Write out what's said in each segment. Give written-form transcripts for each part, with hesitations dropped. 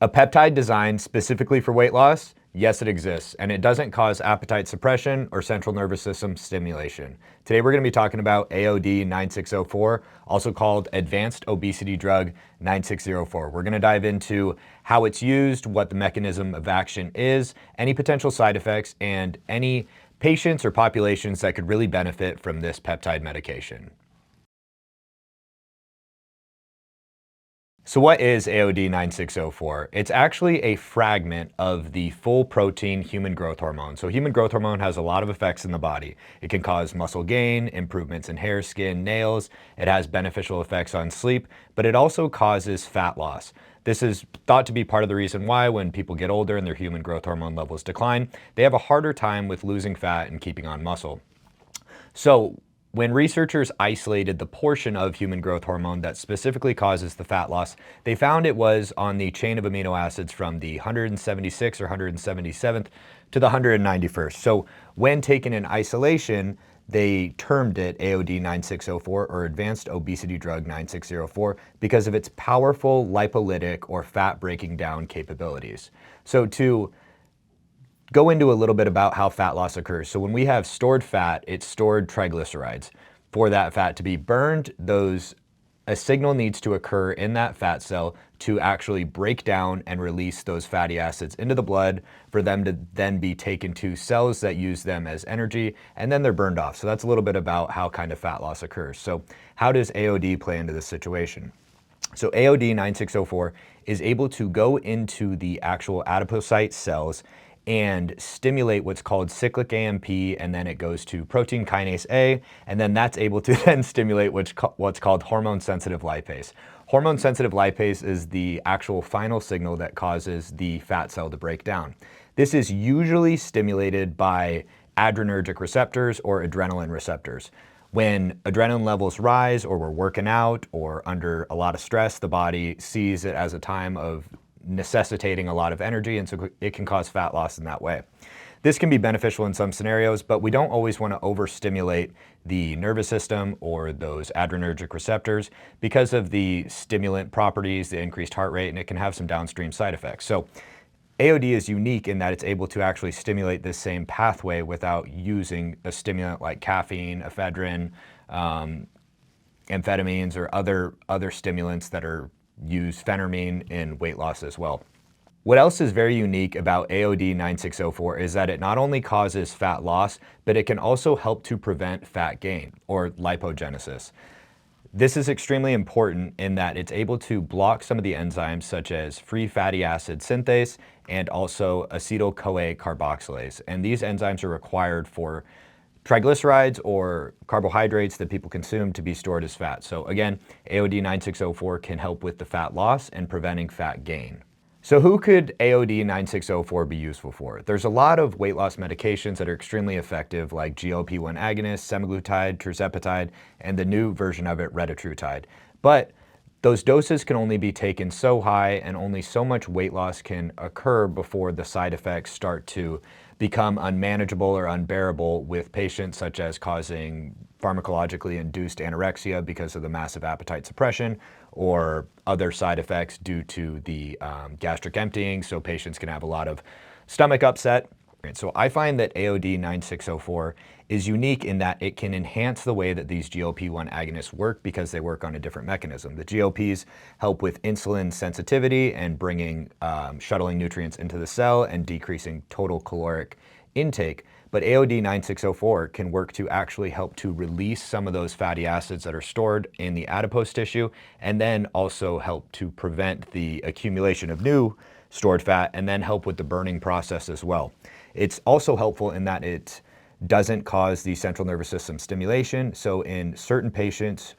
A peptide designed specifically for weight loss? Yes, it exists, and it doesn't cause appetite suppression or central nervous system stimulation. Today we're going to be talking about AOD-9604, also called Advanced Obesity Drug 9604. We're going to dive into how it's used, what the mechanism of action is, any potential side effects, and any patients or populations that could really benefit from this peptide medication. So what is AOD-9604? It's actually a fragment of the full protein human growth hormone. So human growth hormone has a lot of effects in the body. It can cause muscle gain, improvements in hair, skin, nails. It has beneficial effects on sleep, but it also causes fat loss. This is thought to be part of the reason why when people get older and their human growth hormone levels decline, they have a harder time with losing fat and keeping on muscle. So when researchers isolated the portion of human growth hormone that specifically causes the fat loss, they found it was on the chain of amino acids from the 176th or 177th to the 191st. So when taken in isolation, they termed it AOD-9604 or Advanced Obesity Drug 9604 because of its powerful lipolytic or fat breaking down capabilities. So to go into a little bit about how fat loss occurs. So when we have stored fat, it's stored triglycerides. For that fat to be burned, a signal needs to occur in that fat cell to actually break down and release those fatty acids into the blood for them to then be taken to cells that use them as energy, and then they're burned off. So that's a little bit about how kind of fat loss occurs. So how does AOD play into this situation? So AOD-9604 is able to go into the actual adipocyte cells and stimulate what's called cyclic AMP, and then it goes to protein kinase A, and then that's able to then stimulate what's called hormone-sensitive lipase. Hormone-sensitive lipase is the actual final signal that causes the fat cell to break down. This is usually stimulated by adrenergic receptors or adrenaline receptors. When adrenaline levels rise, or we're working out, or under a lot of stress, the body sees it as a time of necessitating a lot of energy, and so it can cause fat loss in that way. This can be beneficial in some scenarios, but we don't always want to overstimulate the nervous system or those adrenergic receptors because of the stimulant properties, the increased heart rate, and it can have some downstream side effects. So AOD is unique in that it's able to actually stimulate this same pathway without using a stimulant like caffeine, ephedrine, amphetamines, or other stimulants that are use phentermine in weight loss as well. What else is very unique about AOD-9604 is that it not only causes fat loss, but it can also help to prevent fat gain or lipogenesis. This is extremely important in that it's able to block some of the enzymes such as free fatty acid synthase and also acetyl-CoA carboxylase. And these enzymes are required for triglycerides or carbohydrates that people consume to be stored as fat. So again, AOD-9604 can help with the fat loss and preventing fat gain. So who could AOD-9604 be useful for? There's a lot of weight loss medications that are extremely effective, like GLP-1 agonists, semaglutide, tirzepatide, and the new version of it, retatrutide. But those doses can only be taken so high, and only so much weight loss can occur before the side effects start to become unmanageable or unbearable with patients, such as causing pharmacologically induced anorexia because of the massive appetite suppression, or other side effects due to the gastric emptying, so patients can have a lot of stomach upset. So I find that AOD-9604 is unique in that it can enhance the way that these GLP-1 agonists work because they work on a different mechanism. The GLPs help with insulin sensitivity and bringing, shuttling nutrients into the cell and decreasing total caloric intake. But AOD-9604 can work to actually help to release some of those fatty acids that are stored in the adipose tissue, and then also help to prevent the accumulation of new stored fat, and then help with the burning process as well. It's also helpful in that it doesn't cause the central nervous system stimulation. So in certain patients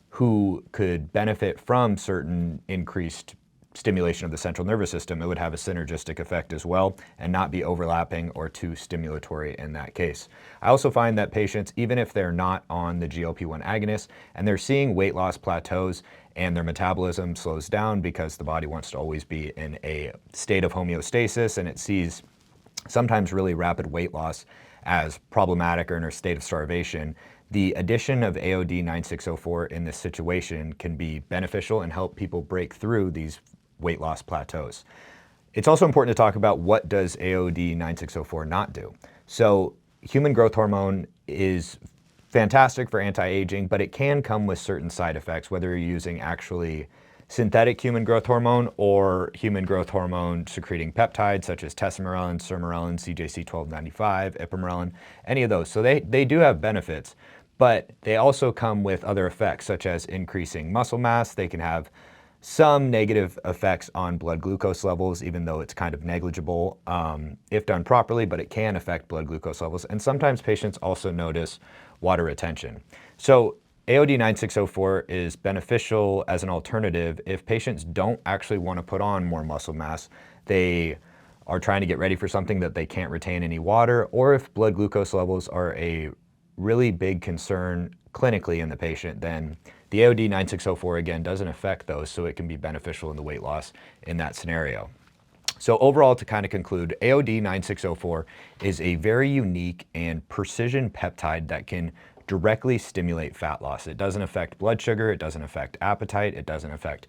who could benefit from certain increased stimulation of the central nervous system, it would have a synergistic effect as well and not be overlapping or too stimulatory in that case. I also find that patients, even if they're not on the GLP-1 agonist and they're seeing weight loss plateaus and their metabolism slows down because the body wants to always be in a state of homeostasis, and it sees sometimes really rapid weight loss as problematic or in a state of starvation, the addition of AOD-9604 in this situation can be beneficial and help people break through these weight loss plateaus. It's also important to talk about what does AOD-9604 not do. So human growth hormone is fantastic for anti-aging, but it can come with certain side effects, whether you're using actually synthetic human growth hormone or human growth hormone secreting peptides such as tesamorelin, sermorelin, CJC1295, ipamorelin, any of those. So they do have benefits, but they also come with other effects such as increasing muscle mass. They can have some negative effects on blood glucose levels, even though it's kind of negligible if done properly, but it can affect blood glucose levels. And sometimes patients also notice water retention. So AOD-9604 is beneficial as an alternative if patients don't actually want to put on more muscle mass. They are trying to get ready for something that they can't retain any water, or if blood glucose levels are a really big concern clinically in the patient, then the AOD-9604 again doesn't affect those, so it can be beneficial in the weight loss in that scenario. So overall, to kind of conclude, AOD-9604 is a very unique and precision peptide that can directly stimulate fat loss. It doesn't affect blood sugar, it doesn't affect appetite, it doesn't affect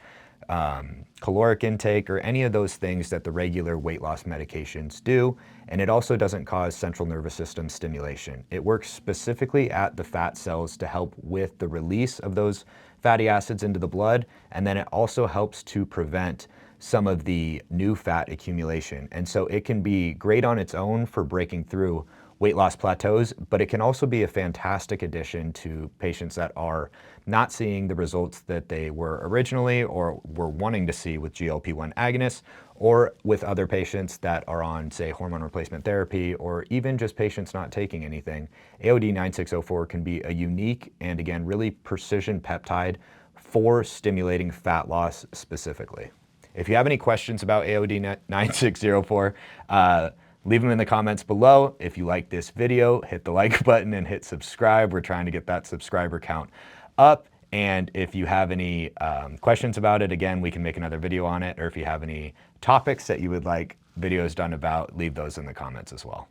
caloric intake or any of those things that the regular weight loss medications do. And it also doesn't cause central nervous system stimulation. It works specifically at the fat cells to help with the release of those fatty acids into the blood. And then it also helps to prevent some of the new fat accumulation. And so it can be great on its own for breaking through weight loss plateaus, but it can also be a fantastic addition to patients that are not seeing the results that they were originally or were wanting to see with GLP-1 agonists, or with other patients that are on, say, hormone replacement therapy, or even just patients not taking anything. AOD-9604 can be a unique and, again, really precision peptide for stimulating fat loss specifically. If you have any questions about AOD-9604, leave them in the comments below. If you like this video, hit the like button and hit subscribe. We're trying to get that subscriber count up. And if you have any questions about it, again, we can make another video on it. Or if you have any topics that you would like videos done about, leave those in the comments as well.